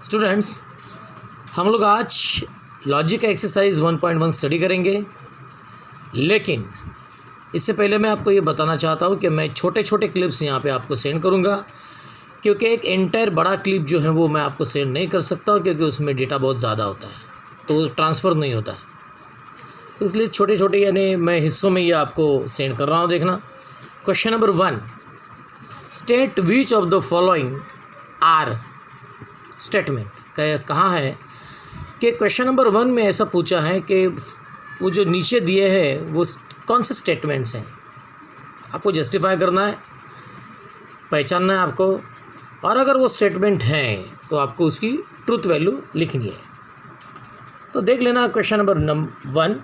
Students, हम लोग आज लॉजिक एक्सरसाइज 1.1 स्टडी करेंगे, लेकिन इससे पहले मैं आपको ये बताना चाहता हूँ कि मैं छोटे छोटे क्लिप्स यहाँ पे आपको सेंड करूँगा, क्योंकि एक एंटायर बड़ा क्लिप जो है वो मैं आपको सेंड नहीं कर सकता हूँ, क्योंकि उसमें डेटा बहुत ज़्यादा होता है तो ट्रांसफ़र नहीं होता है। इसलिए छोटे छोटे यानी मैं हिस्सों में ये आपको सेंड कर रहा हूँ। देखना, question number 1, state which of the following are statement. कहाँ है कि क्वेश्चन नंबर 1 में ऐसा पूछा है कि वो जो नीचे दिए हैं वो कौन से स्टेटमेंट्स हैं, आपको जस्टिफाई करना है, पहचानना है आपको, और अगर वो स्टेटमेंट हैं तो आपको उसकी ट्रूथ वैल्यू लिखनी है। तो देख लेना क्वेश्चन नंबर 1,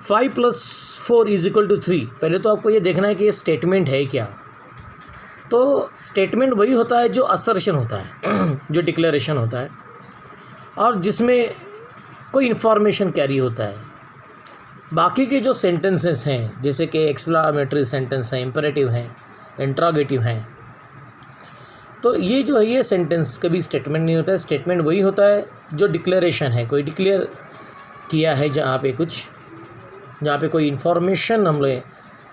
5 + 4 = 3। पहले तो आपको ये देखना है कि ये स्टेटमेंट है क्या। तो स्टेटमेंट वही होता है जो असर्शन होता है जो डिक्लेरेशन होता है और जिसमें कोई इन्फॉर्मेशन कैरी होता है। बाकी के जो सेंटेंसेस हैं, जैसे कि एक्सक्लामेटरी सेंटेंस हैं, इम्परेटिव हैं, इंट्रोगेटिव हैं, तो ये जो है ये सेंटेंस कभी स्टेटमेंट नहीं होता है। स्टेटमेंट वही होता है जो डिक्लेरेशन है, कोई डिक्लेयर किया है, जहाँ पे कोई इन्फॉर्मेशन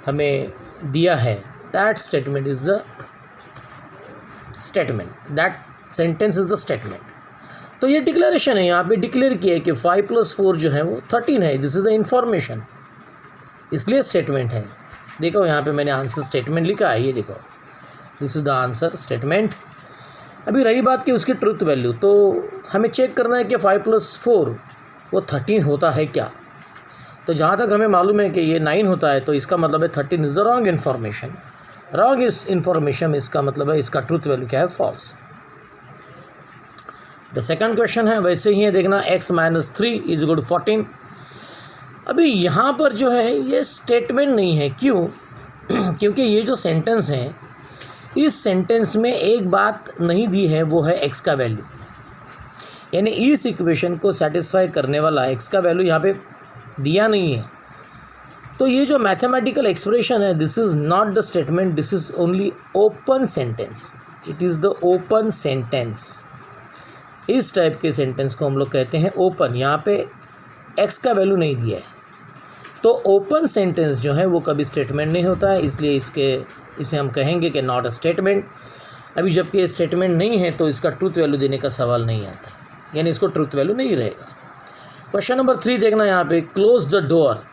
हमें दिया है, that statement is the statement, that sentence is the statement. तो ये डिक्लेरेशन है, यहाँ पे डिक्लेयर किया है कि 5 + 4 जो है वो 13 है, दिस इज़ द इन्फॉर्मेशन, इसलिए स्टेटमेंट है। देखो यहाँ पे मैंने आंसर स्टेटमेंट लिखा है, ये देखो, this is the answer statement. अभी रही बात कि उसकी ट्रुथ वैल्यू, तो हमें चेक करना है कि 5 + 4 वो 13 होता है क्या। तो जहाँ तक हमें मालूम है कि ये 9 होता है, तो इसका मतलब है 13 is the wrong information. Wrong इस इन्फॉर्मेशन, इसका मतलब है इसका ट्रूथ वैल्यू क्या है, फॉल्स। द सेकंड क्वेश्चन है वैसे ही है, देखना, x - 3 = 14। अभी यहाँ पर जो है ये स्टेटमेंट नहीं है, क्यों? क्योंकि ये जो सेंटेंस है, इस सेंटेंस में एक बात नहीं दी है, वो है x का वैल्यू, यानी इस इक्वेशन को सेटिस्फाई करने वाला x का वैल्यू यहाँ पे दिया नहीं है। तो ये जो मैथमेटिकल एक्सप्रेशन है, this is not the statement, this is only open sentence, it is the open sentence. इस टाइप के सेंटेंस को हम लोग कहते हैं ओपन। यहाँ पे x का वैल्यू नहीं दिया है, तो ओपन सेंटेंस जो है वो कभी स्टेटमेंट नहीं होता है, इसलिए इसे हम कहेंगे कि नॉट अ स्टेटमेंट। अभी जबकि ये स्टेटमेंट नहीं है तो इसका ट्रूथ वैल्यू देने का सवाल नहीं आता, यानी इसको ट्रूथ वैल्यू नहीं रहेगा। क्वेश्चन नंबर 3 देखना, यहाँ पे क्लोज द डोर।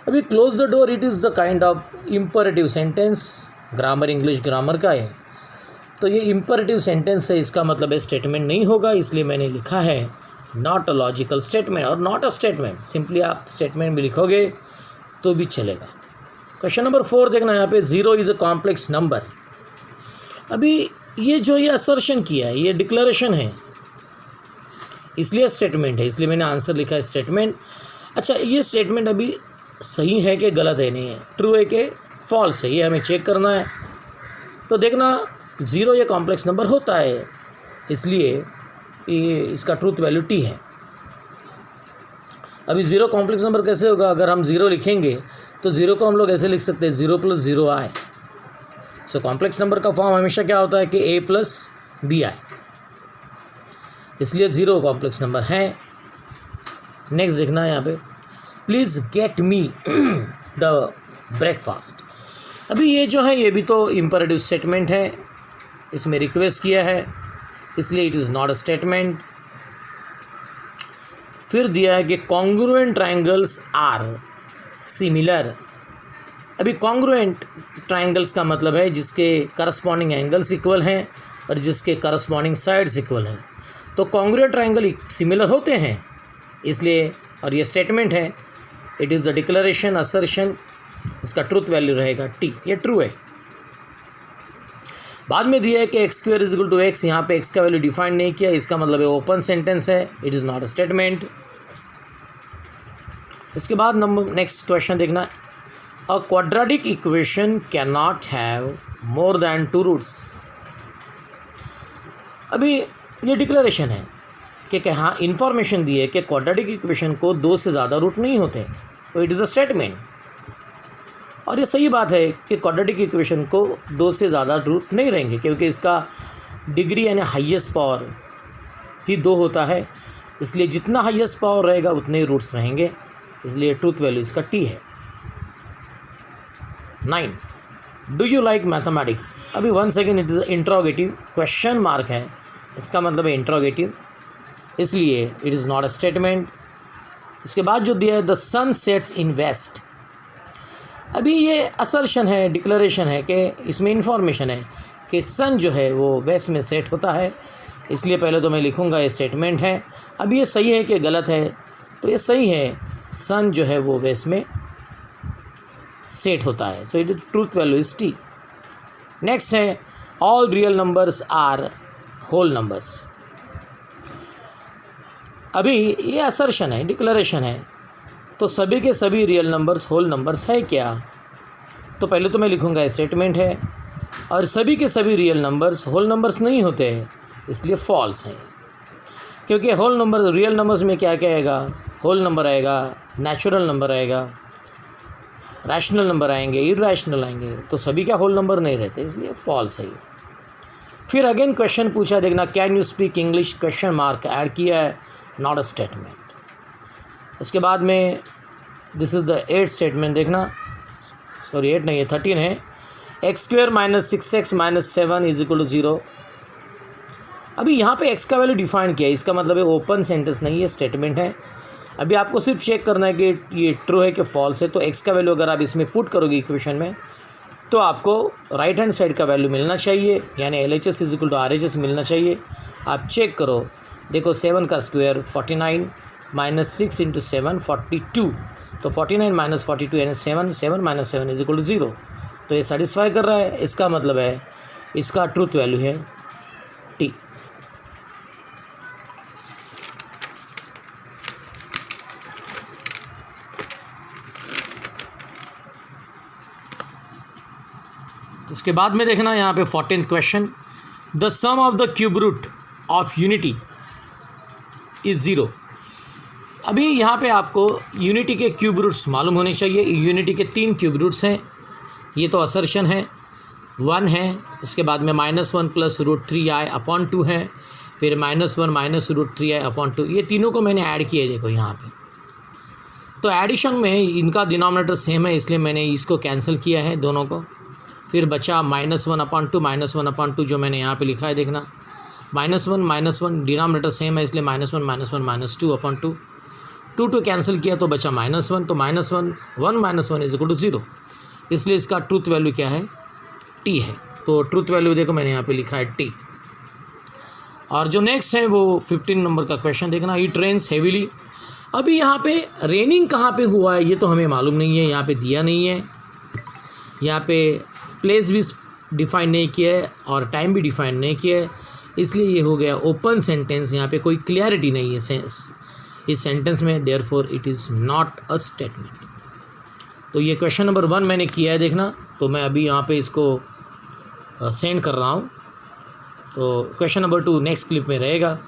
अभी close the door, it is the kind of imperative sentence, grammar English grammar का है, तो ये इम्परेटिव सेंटेंस है, इसका मतलब है स्टेटमेंट नहीं होगा, इसलिए मैंने लिखा है नॉट अ लॉजिकल स्टेटमेंट और नॉट अ स्टेटमेंट। सिंपली आप स्टेटमेंट भी लिखोगे तो भी चलेगा। क्वेश्चन नंबर 4 देखना, यहाँ पे 0 इज़ अ कॉम्प्लेक्स नंबर। अभी ये जो ये असर्शन किया है, ये डिक्लेरेशन है, इसलिए स्टेटमेंट है, इसलिए मैंने आंसर लिखा है स्टेटमेंट। अच्छा, ये स्टेटमेंट अभी सही है कि गलत है, नहीं है, ट्रू है कि फॉल्स है, ये हमें चेक करना है। तो देखना, 0 ये कॉम्प्लेक्स नंबर होता है, इसलिए ये इसका ट्रूथ वैल्यू t है। अभी 0 कॉम्प्लेक्स नंबर कैसे होगा? अगर हम 0 लिखेंगे तो 0 को हम लोग ऐसे लिख सकते हैं, 0 + 0 i। सो कॉम्प्लेक्स नंबर का फॉर्म हमेशा क्या होता है कि a + bi, इसलिए 0 कॉम्प्लेक्स नंबर है। नेक्स्ट देखना है यहाँ पे, please get me the breakfast. अभी ये जो है ये भी तो इम्परेटिव स्टेटमेंट है, इसमें रिक्वेस्ट किया है, इसलिए it is not a statement. फिर दिया है कि कॉन्ग्रुएंट ट्रायंगल्स आर सिमिलर। अभी कॉन्ग्रुएंट ट्रायंगल्स का मतलब है जिसके करस्पॉन्डिंग एंगल्स इक्वल हैं और जिसके करस्पॉन्डिंग साइड्स इक्वल हैं। तो कॉन्ग्रुएंट ट्रायंगल सिमिलर होते हैं, इसलिए, और ये स्टेटमेंट है, it is the declaration, assertion, इसका ट्रूथ वैल्यू रहेगा t, ये ट्रू है। बाद में दिया है कि x² = x, यहाँ पे x का वैल्यू डिफाइन नहीं किया, इसका मतलब है ओपन सेंटेंस है, it is not a statement. इसके बाद नेक्स्ट क्वेश्चन देखना, a quadratic equation can not have more than 2 roots. अभी ये डिक्लेरेशन है कि हाँ, इन्फॉर्मेशन दी है कि क्वाड्रेटिक इक्वेशन को 2 से ज़्यादा रूट नहीं होते, तो इट इज़ अ स्टेटमेंट। और ये सही बात है कि क्वाड्रेटिक इक्वेशन को 2 से ज़्यादा रूट नहीं रहेंगे, क्योंकि इसका डिग्री यानी हाईएस्ट पावर ही 2 होता है, इसलिए जितना हाईएस्ट पावर रहेगा उतने ही रूट्स रहेंगे, इसलिए ट्रूथ वैल्यू इसका टी है। 9, डू यू लाइक मैथमेटिक्स? अभी 1 second, it is interrogative, question mark है, इसका मतलब है इंट्रोगेटिव, इसलिए it is not a statement. इसके बाद जो दिया है the sun sets in west, अभी ये असर्शन है, डिक्लेरेशन है कि इसमें इंफॉर्मेशन है कि सन जो है वो वेस्ट में सेट होता है, इसलिए पहले तो मैं लिखूँगा ये स्टेटमेंट है। अब ये सही है कि गलत है, तो ये सही है, सन जो है वो वेस्ट में सेट होता है, so it is truth value is T. Next है all real numbers are whole numbers. अभी ये असर्शन है, डिक्लेरेशन है, तो सभी के सभी रियल नंबर्स होल नंबर्स है क्या? तो पहले तो मैं लिखूँगा स्टेटमेंट है, और सभी के सभी रियल नंबर्स होल नंबर्स नहीं होते हैं, इसलिए फॉल्स है, क्योंकि होल नंबर रियल नंबर्स में क्या क्या आएगा? होल नंबर आएगा, नेचुरल नंबर आएगा, रैशनल नंबर आएंगे, इरैशनल आएंगे, तो सभी क्या होल नंबर नहीं रहते, इसलिए फॉल्स है। फिर अगेन क्वेश्चन पूछा, देखना can you speak English, question mark add किया है, नॉट अ स्टेटमेंट। इसके बाद में this is the 8th statement, देखना, सॉरी 8 नहीं है 13 है, x² - 6x - 7 = 0। अभी यहाँ पे x का वैल्यू डिफाइन किया है, इसका मतलब है ओपन सेंटेंस नहीं है, स्टेटमेंट है। अभी आपको सिर्फ चेक करना है कि ये ट्रू है कि फॉल्स है, तो x का वैल्यू अगर आप इसमें पुट करोगे इक्वेशन में, तो आपको राइट हैंड साइड का वैल्यू मिलना चाहिए, यानी LHS = RHS मिलना चाहिए। आप चेक करो, देखो 7 का स्क्वायर 49 - 6 × 7 42, तो 49 - 42 यानी 7 7 - 7 = 0, तो ये सेटिस्फाई कर रहा है, इसका मतलब है इसका ट्रूथ वैल्यू है टी। इसके बाद में देखना यहाँ पे 14th question, the sum of the cube root of unity is 0। अभी यहाँ पे आपको यूनिटी के क्यूब रूट्स मालूम होने चाहिए। यूनिटी के 3 क्यूब रूट्स हैं, ये तो असर्शन है, 1 है, इसके बाद में -1 + √3i/2 है, फिर -1 - √3i/2, ये तीनों को मैंने ऐड किया है, देखो यहाँ पे। तो एडिशन में इनका डिनोमिनेटर सेम है, इसलिए मैंने इसको कैंसिल किया है दोनों को। फिर बचा -1/2 जो मैंने यहाँ पे लिखा है, देखना, -1 डिनोमिनेटर सेम है, इसलिए -1 - 2/2, 2 कैंसिल किया तो बचा -1, तो -1 1 - 1 = 0, इसलिए इसका ट्रूथ वैल्यू क्या है? टी है। तो ट्रूथ वैल्यू देखो मैंने यहाँ पे लिखा है टी। और जो नेक्स्ट है वो 15 नंबर का क्वेश्चन, देखना, इट रेन्स हेवीली। अभी यहाँ पे रेनिंग कहाँ पे हुआ है ये तो हमें मालूम नहीं है, यहाँ पे दिया नहीं है, यहाँ पे प्लेस भी डिफाइन नहीं किया है और टाइम भी डिफाइन नहीं किया है, इसलिए ये हो गया ओपन सेंटेंस, यहाँ पे कोई क्लियरिटी नहीं है इस सेंटेंस में, therefore it is not a statement. तो ये क्वेश्चन नंबर 1 मैंने किया है, देखना, तो मैं अभी यहाँ पे इसको सेंड कर रहा हूँ। तो क्वेश्चन नंबर 2 नेक्स्ट क्लिप में रहेगा।